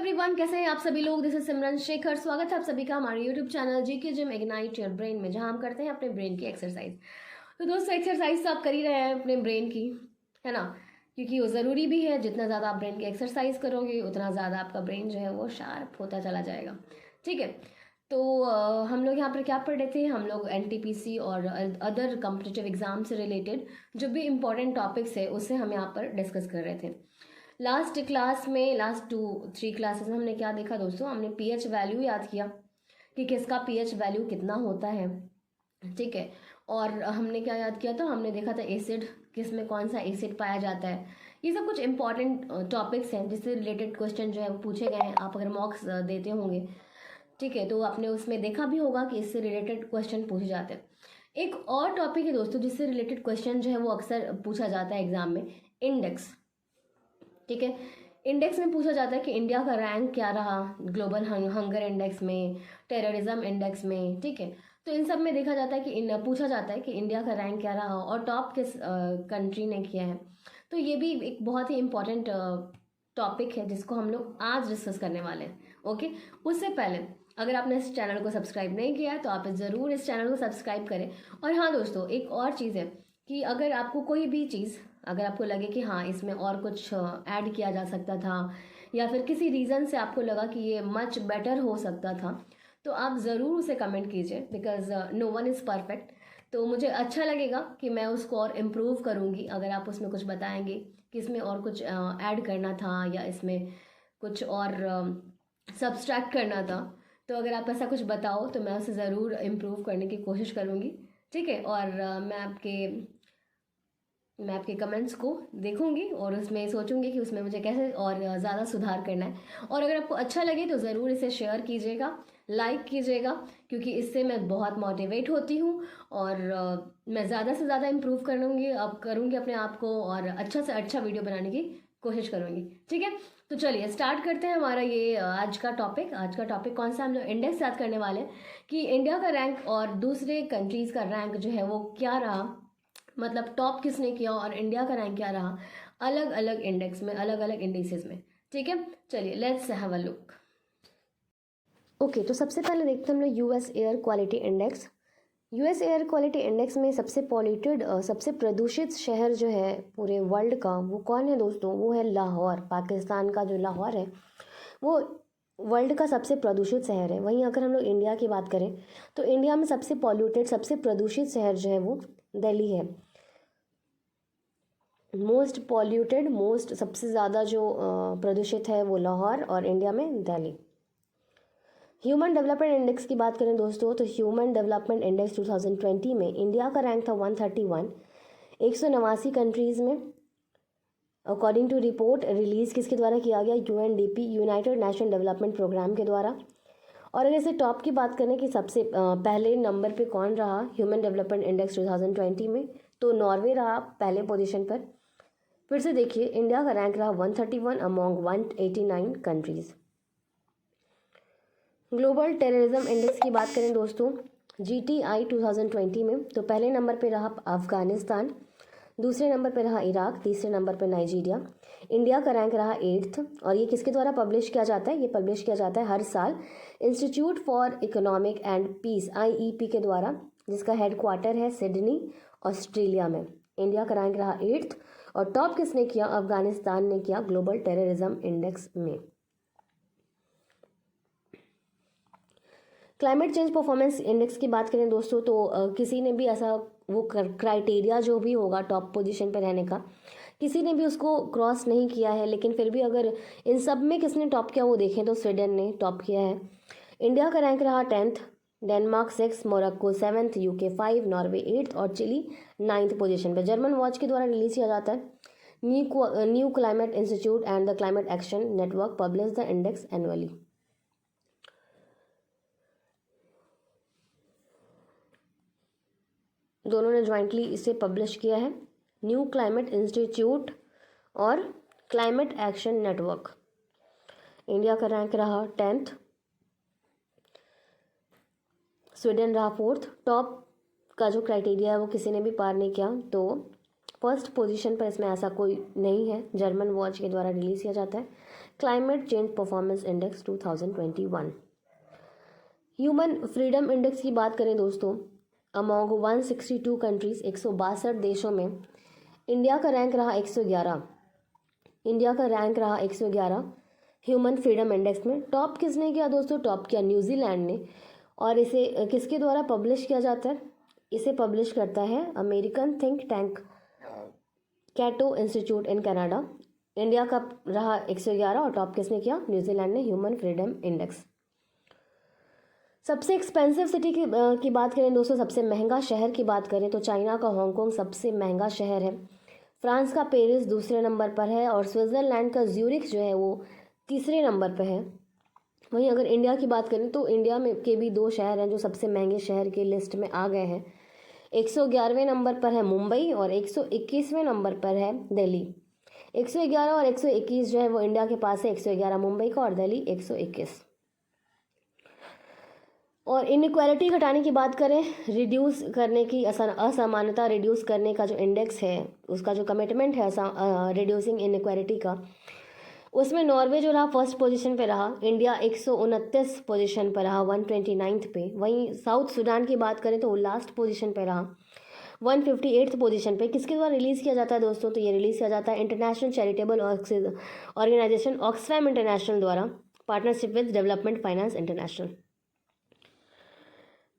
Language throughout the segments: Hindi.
एवरीवन, कैसे हैं आप सभी लोग। दिस इज सिमरन शेखर। स्वागत है आप सभी का हमारे YouTube channel GK gym ignite your brain में, जहां हम करते हैं अपने ब्रेन की एक्सरसाइज। तो दोस्तों, एक्सरसाइज तो आप कर ही रहे हैं अपने ब्रेन की, है ना, क्योंकि वो ज़रूरी भी है। जितना ज़्यादा आप ब्रेन की एक्सरसाइज करोगे उतना ज़्यादा आपका ब्रेन जो है वो शार्प होता चला जाएगा। ठीक है, तो हम लोग यहाँ पर क्या पढ़ रहे थे। हम लोग एनटीपीसी और अदर कॉम्पिटिटिव एग्जाम से रिलेटेड जो भी इम्पोर्टेंट टॉपिक्स है उससे हम यहाँ पर डिस्कस कर रहे थे। लास्ट क्लास में, लास्ट 2-3 क्लासेस में हमने क्या देखा दोस्तों, हमने पीएच वैल्यू याद किया कि किसका पीएच वैल्यू कितना होता है। ठीक है, और हमने क्या याद किया था, हमने देखा था एसिड, किस में कौन सा एसिड पाया जाता है। ये सब कुछ इंपॉर्टेंट टॉपिक्स हैं जिससे रिलेटेड क्वेश्चन जो है वो पूछे गए हैं। आप अगर मॉक्स देते होंगे, ठीक है, तो आपने उसमें देखा भी होगा कि इससे रिलेटेड क्वेश्चन पूछे जाते हैं। एक और टॉपिक है दोस्तों जिससे रिलेटेड क्वेश्चन जो है वो अक्सर पूछा जाता है एग्जाम में, इंडेक्स। ठीक है, इंडेक्स में पूछा जाता है कि इंडिया का रैंक क्या रहा ग्लोबल हंगर इंडेक्स में, टेररिज्म इंडेक्स में। ठीक है, तो इन सब में देखा जाता है कि पूछा जाता है कि इंडिया का रैंक क्या रहा और टॉप किस कंट्री ने किया है। तो ये भी एक बहुत ही इम्पोर्टेंट टॉपिक है जिसको हम लोग आज डिस्कस करने वाले हैं। ओके, उससे पहले अगर आपने इस चैनल को सब्सक्राइब नहीं किया है तो आप ज़रूर इस चैनल को सब्सक्राइब करें। और हाँ दोस्तों, एक और चीज़ है कि अगर आपको कोई भी चीज़, अगर आपको लगे कि हाँ इसमें और कुछ ऐड किया जा सकता था, या फिर किसी रीज़न से आपको लगा कि ये मच बेटर हो सकता था, तो आप ज़रूर उसे कमेंट कीजिए, because no one is perfect. तो मुझे अच्छा लगेगा कि मैं उसको और इम्प्रूव करूँगी अगर आप उसमें कुछ बताएंगे कि इसमें और कुछ ऐड करना था या इसमें कुछ और सब्सट्रैक्ट करना था। तो अगर आप ऐसा कुछ बताओ तो मैं उसे ज़रूर इम्प्रूव करने की कोशिश करूँगी। ठीक है, और मैं आपके कमेंट्स को देखूंगी और उसमें सोचूंगी कि उसमें मुझे कैसे और ज़्यादा सुधार करना है। और अगर आपको अच्छा लगे तो ज़रूर इसे शेयर कीजिएगा, लाइक कीजिएगा, क्योंकि इससे मैं बहुत मोटिवेट होती हूँ और मैं ज़्यादा से ज़्यादा इम्प्रूव करूँगी अपने आप को और अच्छा से अच्छा वीडियो बनाने की कोशिश करूँगी। ठीक है, तो चलिए स्टार्ट करते हैं हमारा ये आज का टॉपिक कौन सा, हम लोग इंडेक्स याद करने वाले हैं कि इंडिया का रैंक और दूसरे कंट्रीज़ का रैंक जो है वो क्या रहा, मतलब टॉप किसने किया और इंडिया का रैंक क्या रहा अलग अलग इंडेक्स में, अलग अलग इंडिसेस में। ठीक है, चलिए let's have a look. Okay, तो सबसे पहले देखते हैं हम लोग US air quality index. US air quality index में सबसे पॉल्यूटेड, सबसे प्रदूषित शहर जो है पूरे वर्ल्ड का, वो कौन है दोस्तों, वो है लाहौर। पाकिस्तान का जो लाहौर है वो वर्ल्ड का सबसे प्रदूषित शहर है। वहीं अगर हम लोग इंडिया की बात करें तो इंडिया में सबसे पॉल्यूटेड, सबसे प्रदूषित शहर जो है वो दिल्ली है। मोस्ट पॉल्यूटेड, सबसे ज़्यादा जो प्रदूषित है वो लाहौर, और इंडिया में दिल्ली। ह्यूमन डेवलपमेंट इंडेक्स की बात करें दोस्तों तो ह्यूमन डेवलपमेंट इंडेक्स 2020 में इंडिया का रैंक था 131, 189 कंट्रीज़ में। अकॉर्डिंग टू रिपोर्ट रिलीज़ किसके द्वारा किया गया, UNDP, united nation development programme के द्वारा। और अगर इसे टॉप की बात करें कि सबसे पहले नंबर पे कौन रहा ह्यूमन डेवलपमेंट इंडेक्स 2020 में, तो नॉर्वे रहा पहले पोजीशन पर। फिर से देखिए, इंडिया का रैंक रहा 131 among 189 countries. Global terrorism index की बात करें दोस्तों, GTI 2020 में, तो पहले नंबर पे रहा अफगानिस्तान, दूसरे नंबर पे रहा इराक, तीसरे नंबर पे नाइजीरिया। इंडिया का रैंक रहा 8th। और ये किसके द्वारा पब्लिश किया जाता है, ये पब्लिश किया जाता है हर साल institute for economic and peace, IEP के द्वारा, जिसका हेडक्वार्टर है सिडनी, ऑस्ट्रेलिया में। इंडिया का रैंक रहा 8th और टॉप किसने किया, अफगानिस्तान ने किया ग्लोबल टेररिज्म इंडेक्स में। क्लाइमेट चेंज परफॉर्मेंस इंडेक्स की बात करें दोस्तों तो किसी ने भी ऐसा वो क्राइटेरिया जो भी होगा टॉप पोजीशन पर रहने का, किसी ने भी उसको क्रॉस नहीं किया है। लेकिन फिर भी अगर इन सब में किसने टॉप किया वो देखें तो स्वीडन ने टॉप किया है। इंडिया का रैंक रहा 10th, Denmark 6, Morocco 7th, UK 5, Norway 8th और चिली 9th पोजीशन पर। जर्मन वॉच के द्वारा रिलीज किया जाता है। New climate institute and the climate action network publish the index annually. दोनों ने ज्वाइंटली इसे पब्लिश किया है, न्यू क्लाइमेट इंस्टीट्यूट और क्लाइमेट एक्शन नेटवर्क। इंडिया का रैंक रहा 10th, स्वीडन रहा 4th। टॉप का जो क्राइटेरिया है वो किसी ने भी पार नहीं किया, तो फर्स्ट पोजीशन पर इसमें ऐसा कोई नहीं है, जर्मन वॉच के द्वारा रिलीज़ किया जाता है। Climate change performance index 2021। Human freedom index की बात करें दोस्तों, अमॉन्ग 162 कंट्रीज 162 देशों में इंडिया का रैंक रहा 111। इंडिया का रैंक रहा 111 ह्यूमन फ्रीडम इंडेक्स में। टॉप किसने किया दोस्तों? टॉप किया न्यूजीलैंड ने। और इसे किसके द्वारा पब्लिश किया जाता है? इसे पब्लिश करता है American think tank Cato institute in Canada. India का रहा 111 और टॉप किसने किया? न्यूजीलैंड ने ह्यूमन फ्रीडम इंडेक्स। सबसे एक्सपेंसिव सिटी की बात करें दोस्तों, सबसे महंगा शहर की बात करें तो चाइना का हांगकांग सबसे महंगा शहर है। फ्रांस का पेरिस दूसरे नंबर पर है और स्विट्ज़रलैंड का ज्यूरिख जो है वो तीसरे नंबर पर है। वहीं अगर इंडिया की बात करें तो इंडिया में के भी 2 शहर हैं जो सबसे महंगे शहर की लिस्ट में आ गए हैं। 111वें नंबर पर है मुंबई और 121वें नंबर पर है दिल्ली। 111 और 121 जो है वो इंडिया के पास है, 111 मुंबई का और दिल्ली 121। और इनइक्वालिटी घटाने की बात करें, रिड्यूस करने की असमानता रिड्यूस करने का जो इंडेक्स है, उसका जो कमिटमेंट है रिड्यूसिंग इनइक्वालिटी का, उसमें नॉर्वे जो रहा फर्स्ट पोजीशन पे रहा। इंडिया 129 पोजीशन पर रहा 129 पे। वहीं साउथ सूडान की बात करें तो वो लास्ट पोजीशन पे रहा 158 पोजीशन पे। किसके द्वारा रिलीज़ किया जाता है दोस्तों? तो ये रिलीज़ किया जाता है international charitable organisation Oxfam International द्वारा, partnership with Development Finance International.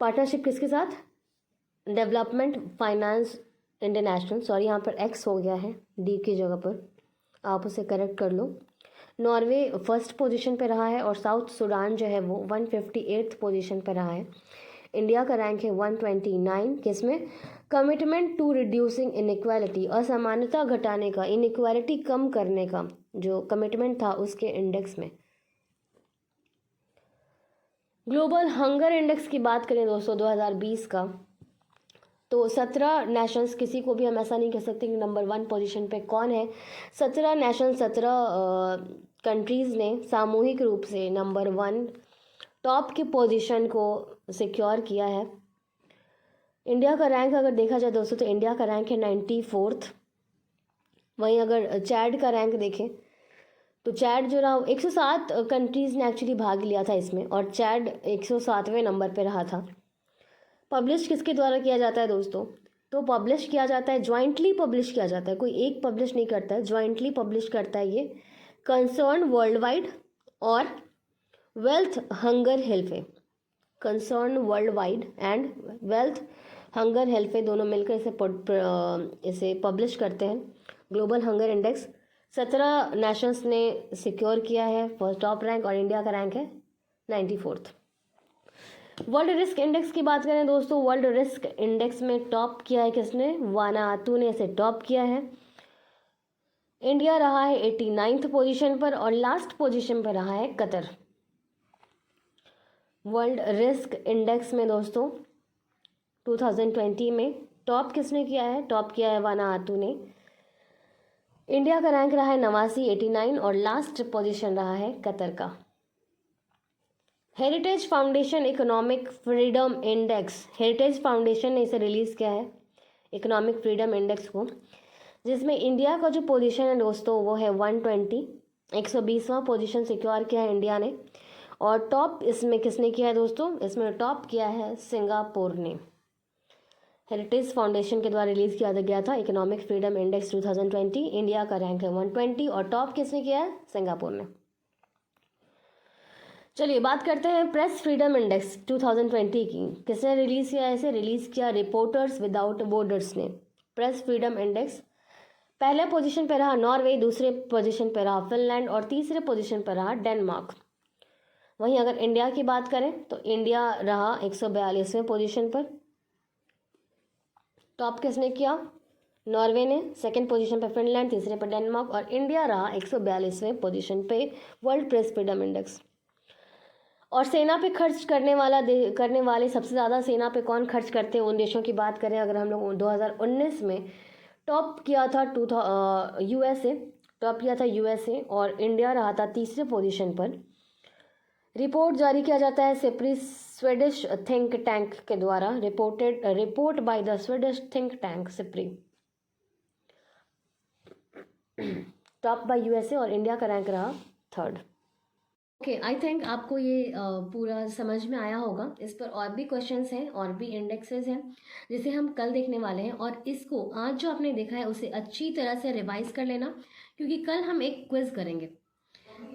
Partnership किसके साथ? Development Finance international. सॉरी, यहाँ पर एक्स हो गया है डी की जगह पर, आप उसे करेक्ट कर लो। नॉर्वे फर्स्ट पोजीशन पे रहा है और साउथ सूडान जो है वो 158 पोजीशन पे रहा है। इंडिया का रैंक है 129 किसमें? कमिटमेंट टू रिड्यूसिंग इनइक्वालिटी, असमानता घटाने का, इनइक्वालिटी कम करने का जो कमिटमेंट था उसके इंडेक्स में। ग्लोबल हंगर इंडेक्स की बात करें दोस्तों 2020 का, तो 17 नेशंस, किसी को भी हम ऐसा नहीं कह सकते कि नंबर 1 पोजीशन पे कौन है। 17 नेशन 17 कंट्रीज़ ने सामूहिक रूप से नंबर 1 टॉप की पोजीशन को सिक्योर किया है। इंडिया का रैंक अगर देखा जाए दोस्तों तो इंडिया का रैंक है 94th। वहीं अगर चैड का रैंक देखें तो चैड जो रहा 107 कंट्रीज़ ने एक्चुअली भाग लिया था इसमें और चैड 107वें नंबर पे रहा था। पब्लिश किसके द्वारा किया जाता है दोस्तों? तो पब्लिश किया जाता है, ज्वाइंटली पब्लिश किया जाता है, कोई एक पब्लिश नहीं करता है, ज्वाइंटली पब्लिश करता है ये कंसर्न वर्ल्ड वाइड और Welthungerhilfe. Concern Worldwide and Welthungerhilfe दोनों मिलकर इसे पब्लिश करते हैं। ग्लोबल हंगर इंडेक्स 17 नेशंस ने सिक्योर किया है फर्स्ट टॉप रैंक और इंडिया का रैंक है 94th। वर्ल्ड रिस्क इंडेक्स की बात करें दोस्तों, वर्ल्ड रिस्क इंडेक्स में टॉप किया है किसने? वानातू ने इसे टॉप किया है। इंडिया रहा है 89th पोजीशन पर और लास्ट पोजीशन पर रहा है कतर। वर्ल्ड रिस्क इंडेक्स में दोस्तों 2020 में टॉप किसने किया है? टॉप किया है वानातू ने। इंडिया का रैंक रहा है 89 89 और लास्ट पोजीशन रहा है कतर का। Heritage foundation economic freedom index, heritage foundation ने इसे रिलीज़ किया है इकोनॉमिक फ्रीडम इंडेक्स को, जिसमें इंडिया का जो पोजीशन है दोस्तों वो है 120, 120वां पोजीशन सिक्योर किया है इंडिया ने। और टॉप इसमें किसने किया है दोस्तों? इसमें टॉप किया है सिंगापुर ने। हेरिटेज फाउंडेशन के द्वारा रिलीज़ किया गया था इकोनॉमिक फ्रीडम इंडेक्स 2020। इंडिया का रैंक है 120 और टॉप किसने किया है? सिंगापुर ने। चलिए बात करते हैं प्रेस फ्रीडम इंडेक्स 2020 की। किसने रिलीज़ किया है? इसे रिलीज़ किया रिपोर्टर्स विदाउट बॉर्डर्स ने। प्रेस फ्रीडम इंडेक्स पहले पोजीशन पर रहा नॉर्वे, दूसरे पोजीशन पर रहा फिनलैंड और तीसरे पोजीशन पर रहा डेनमार्क। वहीं अगर इंडिया की बात करें तो इंडिया रहा 142वें पोजीशन पर। टॉप किसने किया? नॉर्वे ने, सेकंड पोजीशन पर फिनलैंड, तीसरे पर डेनमार्क और इंडिया रहा 142वें पोजीशन पे वर्ल्ड प्रेस फ्रीडम इंडेक्स। और सेना पे खर्च करने वाले सबसे ज़्यादा सेना पे कौन खर्च करते हैं उन देशों की बात करें अगर हम लोग 2019 में टॉप किया था यूएसए, टॉप किया था यूएसए और इंडिया रहा था तीसरे पोजीशन पर। रिपोर्ट जारी किया जाता है सिप्री स्वीडिश थिंक टैंक के द्वारा, report by the Swedish think tank SIPRI. Top by USA और इंडिया का रैंक रहा थर्ड। ओके, आई थिंक आपको ये पूरा समझ में आया होगा। इस पर और भी क्वेश्चंस हैं और भी इंडेक्सेस हैं जिसे हम कल देखने वाले हैं, और इसको आज जो आपने देखा है उसे अच्छी तरह से रिवाइज कर लेना, क्योंकि कल हम एक क्विज करेंगे।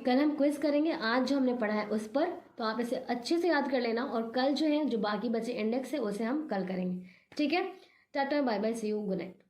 कल हम क्विज करेंगे आज जो हमने पढ़ा है उस पर, तो आप इसे अच्छे से याद कर लेना, और कल जो है जो बाकी बचे इंडेक्स है उसे हम कल करेंगे। ठीक है, tata bye bye, see you, good night.